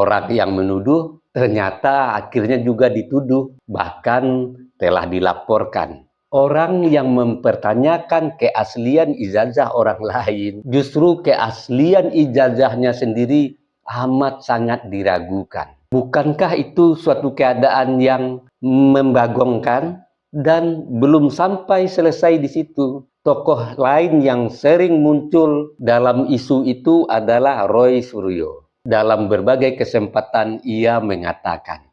Orang yang menuduh ternyata akhirnya juga dituduh, bahkan telah dilaporkan. Orang yang mempertanyakan keaslian ijazah orang lain, justru keaslian ijazahnya sendiri amat sangat diragukan. Bukankah itu suatu keadaan yang membagongkan? Dan belum sampai selesai di situ. Tokoh lain yang sering muncul dalam isu itu adalah Roy Suryo. Dalam berbagai kesempatan ia mengatakan,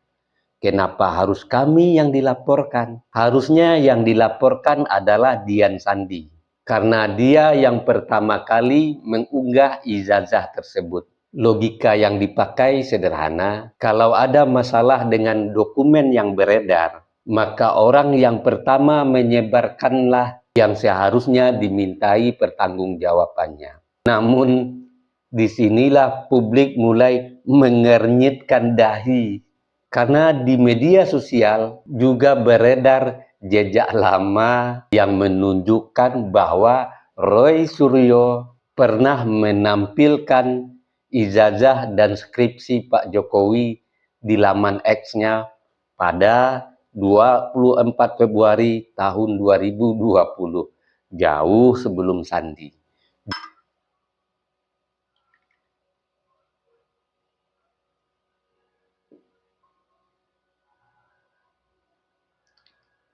kenapa harus kami yang dilaporkan? Harusnya yang dilaporkan adalah Dian Sandi. Karena dia yang pertama kali mengunggah ijazah tersebut. Logika yang dipakai sederhana, kalau ada masalah dengan dokumen yang beredar, maka orang yang pertama menyebarkanlah yang seharusnya dimintai pertanggungjawabannya. Namun, disinilah publik mulai mengernyitkan dahi karena di media sosial juga beredar jejak lama yang menunjukkan bahwa Roy Suryo pernah menampilkan ijazah dan skripsi Pak Jokowi di laman X-nya pada 24 Februari tahun 2020, jauh sebelum Sandi.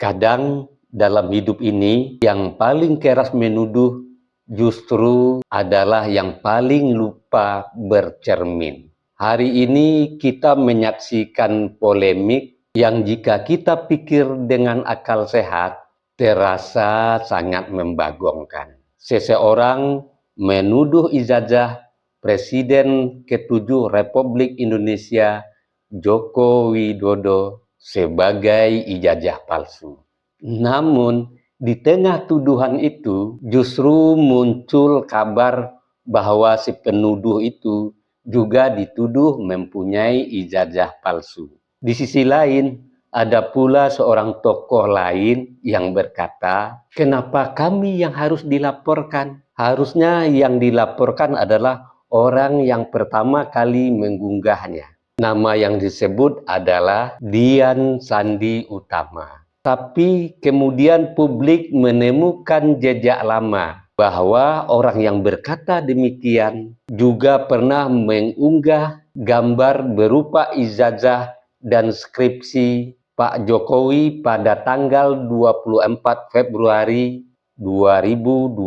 Kadang dalam hidup ini yang paling keras menuduh justru adalah yang paling lupa bercermin. Hari ini kita menyaksikan polemik yang jika kita pikir dengan akal sehat, terasa sangat membagongkan. Seseorang menuduh ijazah Presiden ke-7 Republik Indonesia Joko Widodo sebagai ijazah palsu. Namun, di tengah tuduhan itu justru muncul kabar bahwa si penuduh itu juga dituduh mempunyai ijazah palsu. Di sisi lain, ada pula seorang tokoh lain yang berkata, kenapa kami yang harus dilaporkan? Harusnya yang dilaporkan adalah orang yang pertama kali mengunggahnya. Nama yang disebut adalah Dian Sandi Utama. Tapi kemudian publik menemukan jejak lama bahwa orang yang berkata demikian juga pernah mengunggah gambar berupa ijazah dan skripsi Pak Jokowi pada tanggal 24 Februari 2020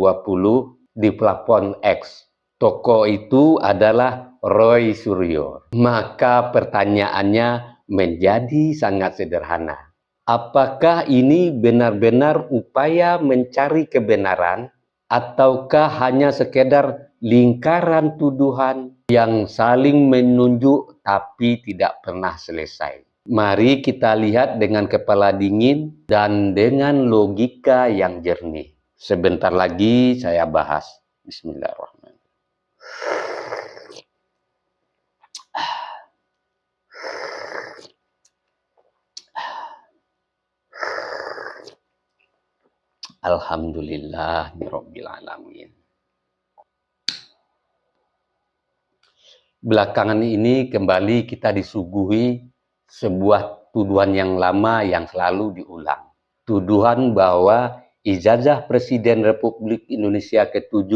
di platform X. Tokoh itu adalah Roy Suryo. Maka pertanyaannya menjadi sangat sederhana. Apakah ini benar-benar upaya mencari kebenaran ataukah hanya sekedar lingkaran tuduhan yang saling menunjuk tapi tidak pernah selesai? Mari kita lihat dengan kepala dingin dan dengan logika yang jernih. Sebentar lagi saya bahas. Bismillahirrahmanirrahim. Alhamdulillahirabbil alamin. Belakangan ini kembali kita disuguhi sebuah tuduhan yang lama yang selalu diulang. Tuduhan bahwa ijazah Presiden Republik Indonesia ke-7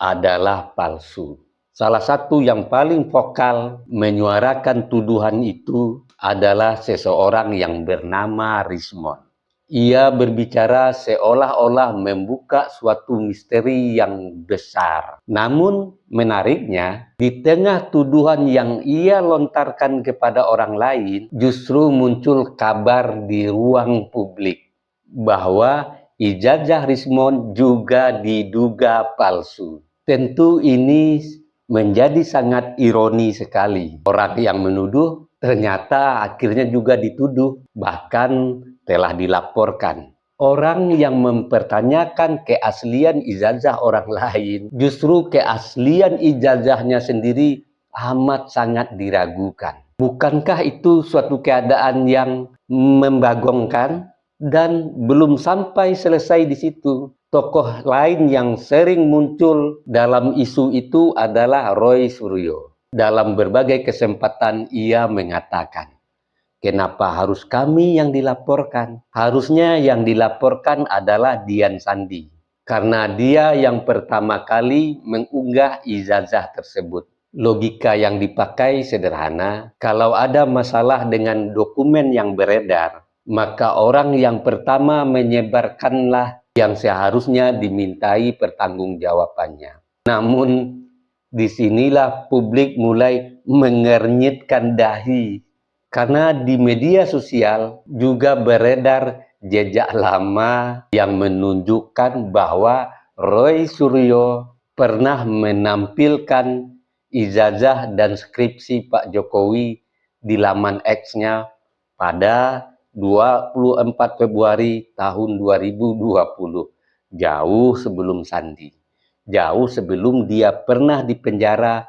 adalah palsu. Salah satu yang paling vokal menyuarakan tuduhan itu adalah seseorang yang bernama Rismond. Ia berbicara seolah-olah membuka suatu misteri yang besar. Namun menariknya, di tengah tuduhan yang ia lontarkan kepada orang lain, justru muncul kabar di ruang publik bahwa ijazah Rismond juga diduga palsu. Tentu ini menjadi sangat ironi sekali. Orang yang menuduh ternyata akhirnya juga dituduh, bahkan telah dilaporkan. Orang yang mempertanyakan keaslian ijazah orang lain, justru keaslian ijazahnya sendiri amat sangat diragukan. Bukankah itu suatu keadaan yang membagongkan? Dan belum sampai selesai di situ. Tokoh lain yang sering muncul dalam isu itu adalah Roy Suryo. Dalam berbagai kesempatan ia mengatakan, kenapa harus kami yang dilaporkan? Harusnya yang dilaporkan adalah Dian Sandi. Karena dia yang pertama kali mengunggah ijazah tersebut. Logika yang dipakai sederhana, kalau ada masalah dengan dokumen yang beredar, maka orang yang pertama menyebarkanlah yang seharusnya dimintai pertanggungjawabannya. Namun, disinilah publik mulai mengernyitkan dahi karena di media sosial juga beredar jejak lama yang menunjukkan bahwa Roy Suryo pernah menampilkan ijazah dan skripsi Pak Jokowi di laman X-nya pada 24 Februari tahun 2020, jauh sebelum Sandi. Jauh sebelum dia pernah dipenjara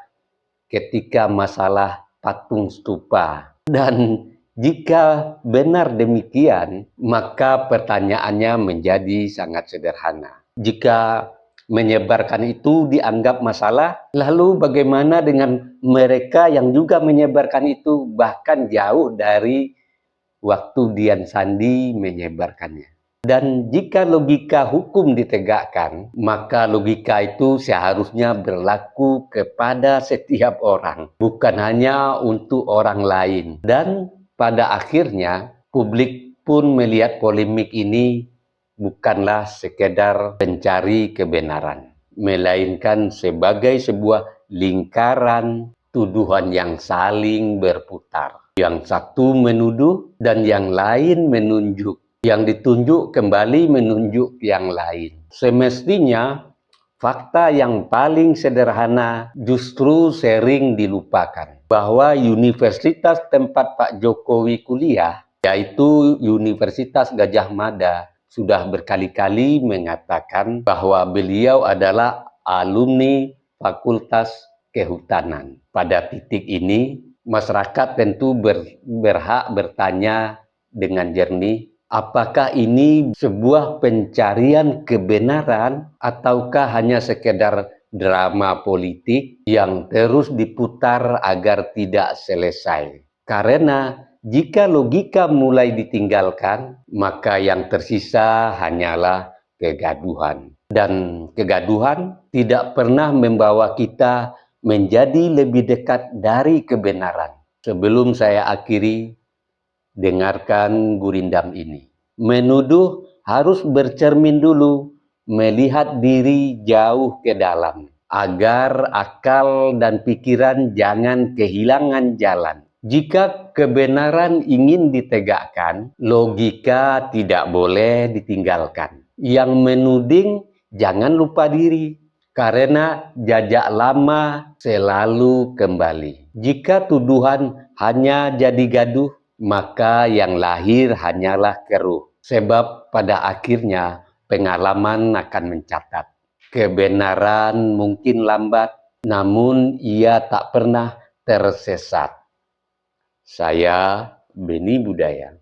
ketika masalah patung stupa. Dan jika benar demikian, maka pertanyaannya menjadi sangat sederhana. Jika menyebarkan itu dianggap masalah, lalu bagaimana dengan mereka yang juga menyebarkan itu bahkan jauh dari waktu Dian Sandi menyebarkannya? Dan jika logika hukum ditegakkan, maka logika itu seharusnya berlaku kepada setiap orang, bukan hanya untuk orang lain. Dan pada akhirnya, publik pun melihat polemik ini bukanlah sekedar pencari kebenaran, melainkan sebagai sebuah lingkaran tuduhan yang saling berputar. Yang satu menuduh dan yang lain menunjuk. Yang ditunjuk kembali menunjuk yang lain. Semestinya fakta yang paling sederhana justru sering dilupakan. Bahwa universitas tempat Pak Jokowi kuliah, yaitu Universitas Gadjah Mada, sudah berkali-kali mengatakan bahwa beliau adalah alumni Fakultas Kehutanan. Pada titik ini, masyarakat tentu berhak bertanya dengan jernih, apakah ini sebuah pencarian kebenaran ataukah hanya sekedar drama politik yang terus diputar agar tidak selesai? Karena jika logika mulai ditinggalkan, maka yang tersisa hanyalah kegaduhan. Dan kegaduhan tidak pernah membawa kita menjadi lebih dekat dari kebenaran. Sebelum saya akhiri, dengarkan gurindam ini. Menuduh harus bercermin dulu, melihat diri jauh ke dalam, agar akal dan pikiran jangan kehilangan jalan. Jika kebenaran ingin ditegakkan, logika tidak boleh ditinggalkan. Yang menuding jangan lupa diri, karena jajak lama selalu kembali. Jika tuduhan hanya jadi gaduh, maka yang lahir hanyalah keruh. Sebab pada akhirnya pengalaman akan mencatat. Kebenaran mungkin lambat, namun ia tak pernah tersesat. Saya Beni Budaya.